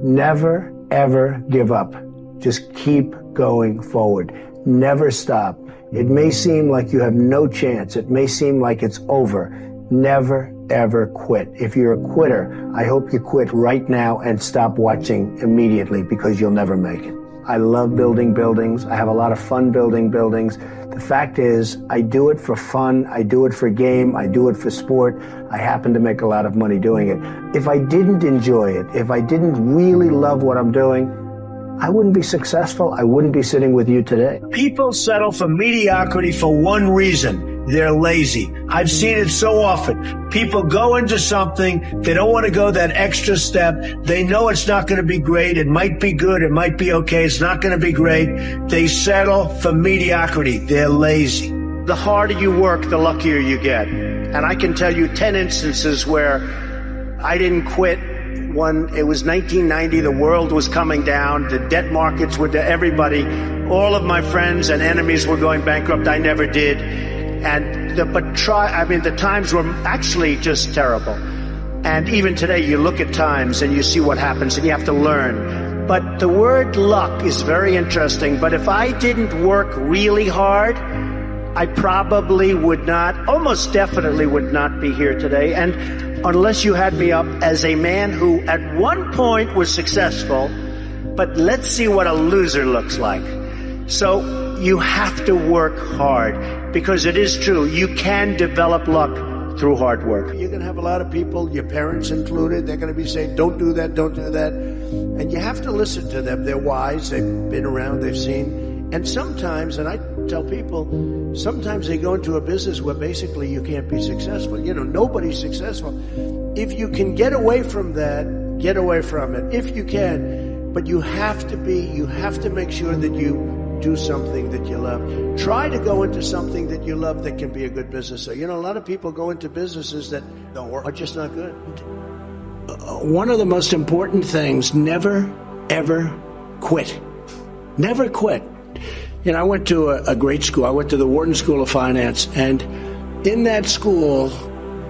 Never, ever give up. Just keep going forward. Never stop. It may seem like you have no chance. It may seem like it's over. Never, ever quit. If you're a quitter, I hope you quit right now and stop watching immediately, because you'll never make it. I love building buildings. I have a lot of fun building buildings. The fact is, I do it for fun. I do it for game. I do it for sport. I happen to make a lot of money doing it. If I didn't enjoy it, if I didn't really love what I'm doing, I wouldn't be successful. I wouldn't be sitting with you today. People settle for mediocrity for one reason. They're lazy. I've seen it so often. People go into something, they don't want to go that extra step. They know it's not going to be great. It might be good. It might be okay. It's not going to be great. They settle for mediocrity. They're lazy. The harder you work, the luckier you get. And I can tell you 10 instances where I didn't quit. One, it was 1990. The world was coming down. The debt markets were to everybody. All of my friends and enemies were going bankrupt. I never did. And the times were actually just terrible. And even today, you look at times and you see what happens, and you have to learn. But the word luck is very interesting. But if I didn't work really hard, I probably would not, almost definitely would not be here today. And unless you had me up as a man who at one point was successful, but let's see what a loser looks like. So you have to work hard, because it is true. You can develop luck through hard work. You're going to have a lot of people, your parents included, they're going to be saying, don't do that, don't do that. And you have to listen to them. They're wise. They've been around. They've seen. And sometimes, and I tell people, sometimes they go into a business where basically you can't be successful. You know, nobody's successful. If you can get away from that, get away from it. If you can. But you have to make sure that you do something that you love. Try to go into something that you love that can be a good business. So, you know, a lot of people go into businesses that are just not good. One of the most important things, never, ever quit. Never quit. You know, I went to a great school. I went to the Wharton School of Finance. And in that school,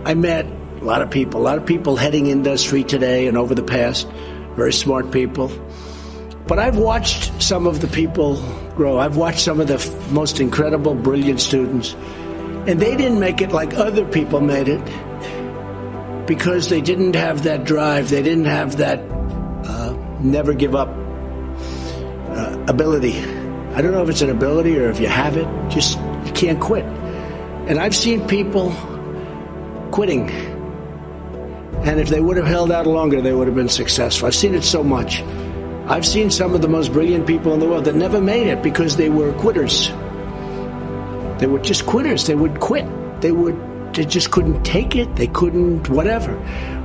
I met a lot of people heading industry today and over the past, very smart people. But I've watched some of the people grow. I've watched some of the most incredible, brilliant students. And they didn't make it like other people made it, because they didn't have that drive. They didn't have that never give up ability. I don't know if it's an ability or if you have it, just you can't quit. And I've seen people quitting. And if they would have held out longer, they would have been successful. I've seen it so much. I've seen some of the most brilliant people in the world that never made it because they were quitters. They were just quitters. They would quit. They just couldn't take it. They couldn't whatever.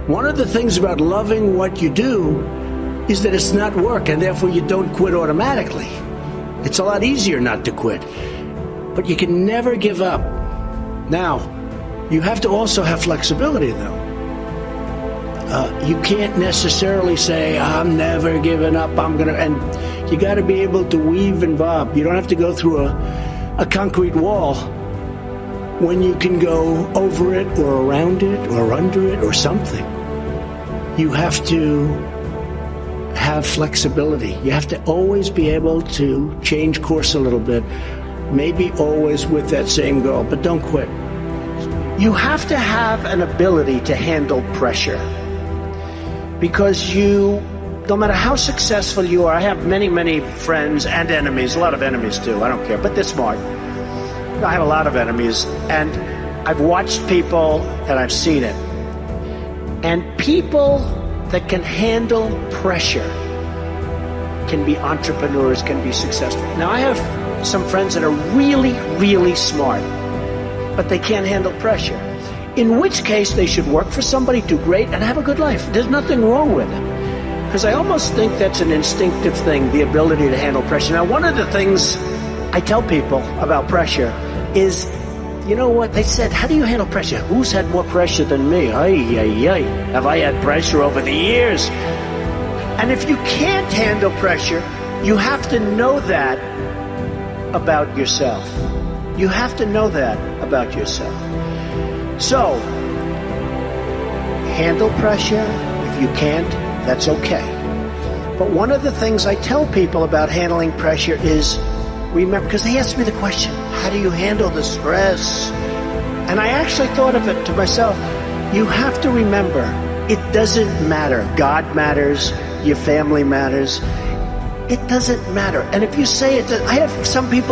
One of the things about loving what you do is that it's not work, and therefore you don't quit automatically. It's a lot easier not to quit. But you can never give up. Now, you have to also have flexibility, though. You can't necessarily say, I'm never giving up, and you got to be able to weave and bob. You don't have to go through a concrete wall when you can go over it or around it or under it or something. You have to have flexibility. You have to always be able to change course a little bit, maybe always with that same goal, but don't quit. You have to have an ability to handle pressure. Because no matter how successful you are, I have many, many friends and enemies, a lot of enemies too, I don't care, but they're smart. I have a lot of enemies, and I've watched people and I've seen it. And people that can handle pressure can be entrepreneurs, can be successful. Now, I have some friends that are really, really smart, but they can't handle pressure. In which case, they should work for somebody, do great, and have a good life. There's nothing wrong with it. Because I almost think that's an instinctive thing, the ability to handle pressure. Now, one of the things I tell people about pressure is, you know what? They said, how do you handle pressure? Who's had more pressure than me? Have I had pressure over the years? And if you can't handle pressure, you have to know that about yourself. You have to know that about yourself. So, handle pressure. If you can't, that's okay. But one of the things I tell people about handling pressure is, remember, because they ask me the question, how do you handle the stress? And I actually thought of it to myself. You have to remember, it doesn't matter. God matters. Your family matters. It doesn't matter. And if you say it, I have some people